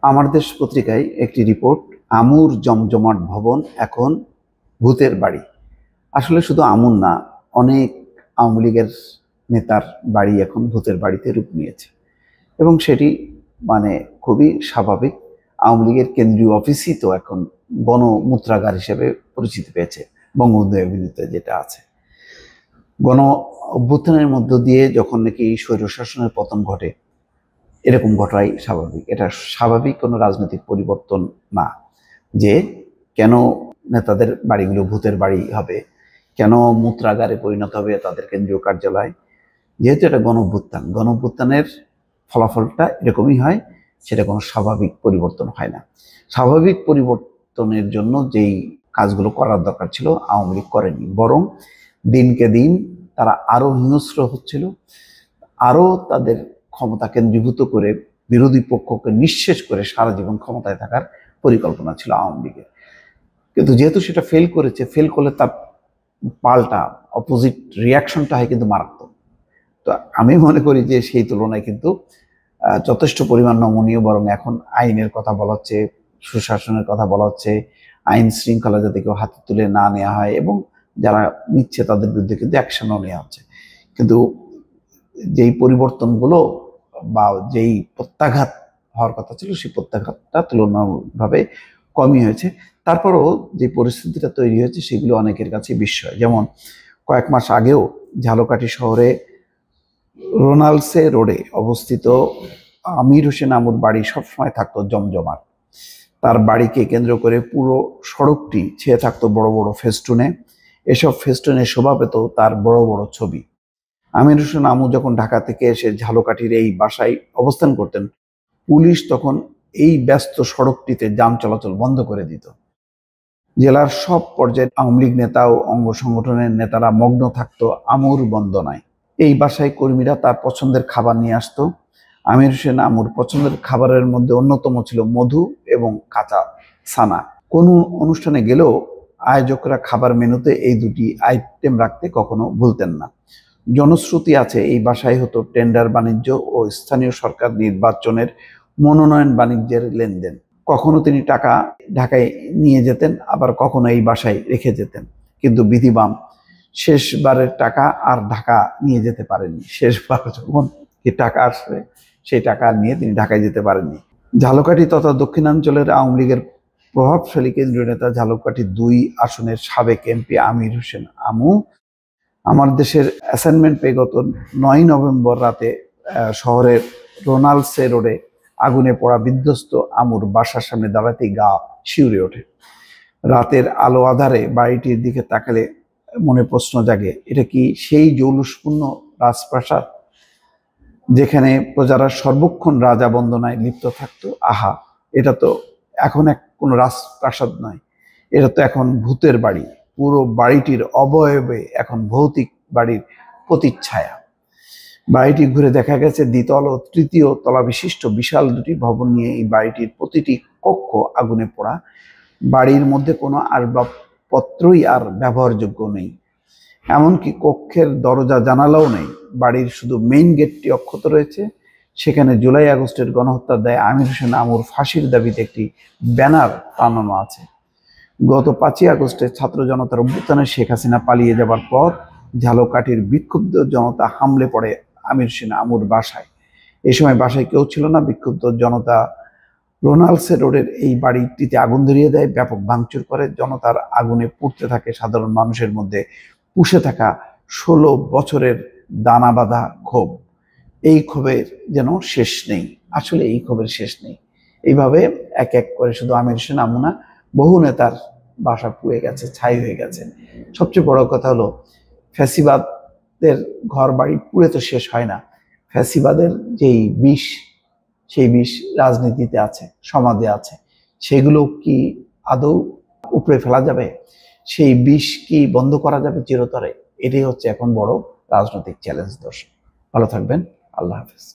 আমার দেশ পত্রিকায় একটি রিপোর্ট, আমুর জমজমাট ভবন এখন ভূতের বাড়ি। আসলে শুধু আমুর না, অনেক আওয়ামী লীগের নেতার বাড়ি এখন ভূতের বাড়িতে রূপ নিয়েছে এবং সেটি মানে খুবই স্বাভাবিক। আওয়ামী লীগের কেন্দ্রীয় অফিসই তো এখন গণমূত্রাগার হিসেবে পরিচিতি পেয়েছে, বঙ্গবন্ধু এভিনিউতে যেটা আছে। গণ অভ্যুত্থানের মধ্য দিয়ে যখন নাকি স্বৈরশাসনের পতন ঘটে, এরকম ঘটাই স্বাভাবিক। এটা স্বাভাবিক কোনো রাজনৈতিক পরিবর্তন না যে কেন নেতাদের বাড়িগুলো ভূতের বাড়ি হবে, কেন মূত্রাগারে পরিণত হবে তাদের কেন্দ্রীয় কার্যালয়। যেহেতু এটা গণ অভ্যুত্থানের ফলাফলটা এরকমই হয়, সেটা কোনো স্বাভাবিক পরিবর্তন হয় না। স্বাভাবিক পরিবর্তনের জন্য যেই কাজগুলো করার দরকার ছিল আওয়ামী লীগ করেনি, বরং দিনকে দিন তারা আরো হিংস্র হচ্ছিল, আরো তাদের ক্ষমতা কেন্দ্রীভূত করে বিরোধী পক্ষকে নিঃশেষ করে সারা জীবন ক্ষমতায় থাকার পরিকল্পনা ছিল আওয়ামী লীগের। কিন্তু যেহেতু সেটা ফেল করেছে, ফেল করলে তার পাল্টা অপোজিট রিয়াকশনটা হয় কিন্তু মারাত্মক। তো আমি মনে করি যে সেই তুলনায় কিন্তু যথেষ্ট পরিমাণ নমনীয়, বরং এখন আইনের কথা বলা হচ্ছে, সুশাসনের কথা বলা হচ্ছে, আইন শৃঙ্খলা যাতে কেউ হাতে তুলে না নেওয়া হয় এবং যারা নিচ্ছে তাদের বিরুদ্ধে কিন্তু অ্যাকশনও নেওয়া হচ্ছে। কিন্তু যেই পরিবর্তনগুলো বা যেই প্রত্যাঘাত হওয়ার কথা ছিল, সেই প্রত্যাঘাতটা তুলনামূলকভাবে কমই হয়েছে। তারপরও যে পরিস্থিতিটা তৈরি হয়েছে সেগুলো অনেকের কাছে বিস্ময়। যেমন কয়েক মাস আগেও ঝালকাঠি শহরে রোনালসে রোডে অবস্থিত আমির হোসেন আমুর বাড়ি সবসময় থাকতো জমজমাট। তার বাড়িকে কেন্দ্র করে পুরো সড়কটি ছেয়ে থাকতো বড় বড় ফেস্টুনে। এসব ফেস্টুনে শোভা পেত তার বড় বড় ছবি। আমির হোসেন আমু যখন ঢাকা থেকে এসে ঝালকাঠির এই বাসায় অবস্থান করতেন, পুলিশ তখন এই ব্যস্ত সড়কটিতে যান চলাচল বন্ধ করে দিত। জেলার সব পর্যায়ে আওয়ামী লীগ নেতা ও অঙ্গ সংগঠনের নেতারা মগ্ন থাকতো আমুর বন্দনায়। এই বাসায় কর্মীরা তার পছন্দের খাবার নিয়ে আসতো। আমির হোসেন আমুর পছন্দের খাবারের মধ্যে অন্যতম ছিল মধু এবং কাঁচা ছানা। কোনো অনুষ্ঠানে গেলেও আয়োজকরা খাবার মেনুতে এই দুটি আইটেম রাখতে কখনো ভুলতেন না। জনশ্রুতি আছে এই বাসায় হতো টেন্ডার বাণিজ্য ও স্থানীয় সরকার নির্বাচনের মনোনয়ন বাণিজ্যের লেনদেন। কখনো তিনি টাকা ঢাকায় নিয়ে যেতেন, আবার কখনো এই বাসায় রেখে যেতেন। কিন্তু বিধিবাম শেষবারের টাকা আর ঢাকা নিয়ে যেতে পারেননি। শেষবার যখন টাকা আসবে সেই টাকা নিয়ে তিনি ঢাকায় যেতে পারেননি। ঝালকাঠি তথা দক্ষিণাঞ্চলের আওয়ামী লীগের প্রভাবশালী কেন্দ্রীয় নেতা ঝালকাঠি 2 আসনের সাবেক এমপি আমির হোসেন আমু আমার দেশের অ্যাসাইনমেন্ট পেয়ে গত 9 নভেম্বর রাতে শহরের রোনালসে রোডে আগুনে পড়া বিধ্বস্ত আমুর বাসার সামনে দাঁড়াতেই গা শিউরে ওঠে। রাতের আলো আধারে বাড়িটির দিকে তাকালে মনে প্রশ্ন জাগে, এটা কি সেই জৌলুসপূর্ণ রাজপ্রাসাদ যেখানে প্রজারা সর্বক্ষণ রাজা বন্দনায় লিপ্ত থাকতো? আহা, এটা তো এখন কোনো রাজপ্রাসাদ নয়, এটা তো এখন ভূতের বাড়ি। পুরো বাড়িটির অবয়বে এখন ভৌতিক বাড়ির প্রতিচ্ছায়া। বাড়িটি ঘুরে দেখা গেছে দ্বিতল ও তৃতীয় তলা বিশিষ্ট বিশাল দুটি ভবন নিয়ে এই বাড়িটির প্রতিটি কক্ষ আগুনে পোড়া। বাড়ির মধ্যে কোনো আসবাবপত্রই আর ব্যবহারযোগ্য নেই, এমনকি কক্ষের দরজা জানালাও নেই। বাড়ির শুধু মেইন গেটটি অক্ষত রয়েছে। সেখানে জুলাই আগস্টের গণহত্যার দায়ে আমির হোসেন আমুর ফাঁসির দাবিতে একটি ব্যানার টানানো আছে। গত 5ই আগস্টে ছাত্র জনতার অভ্যুত্থানে শেখ হাসিনা পালিয়ে যাবার পর ঝালকাঠির বিক্ষুব্ধ জনতা হামলে পড়ে আমির হোসেন আমুর বাসায়। এই সময় বাসায় কেউ ছিল না। বিক্ষুব্ধ জনতা রোনালসে রোডের এই বাড়িটিতে আগুন ধরিয়ে দেয়, ব্যাপক ভাঙচুর করে। জনতার আগুনে পুড়তে থাকে সাধারণ মানুষের মধ্যে পুষে থাকা 16 বছরের দানা বাঁধা ক্ষোভ। এই ক্ষোভের যেন শেষ নেই, আসলে এই ক্ষোভের শেষ নেই। এইভাবে এক এক করে শুধু আমির হোসেন আমু না, বহু নেতার বাসা পুড়ে গেছে, ছাই হয়ে গেছে। সবচেয়ে বড় কথা হলো, ফ্যাসিবাদের ঘর বাড়ি পুড়ে তো শেষ হয় না। ফ্যাসিবাদের যেই বিষ, সেই বিষ রাজনীতিতে আছে, সমাজে আছে, সেগুলো কি আদৌ উপড়ে ফেলা যাবে? সেই বিষ কি বন্ধ করা যাবে চিরতরে? এটাই হচ্ছে এখন বড় রাজনৈতিক চ্যালেঞ্জ। দর্শক ভালো থাকবেন, আল্লাহ হাফেজ।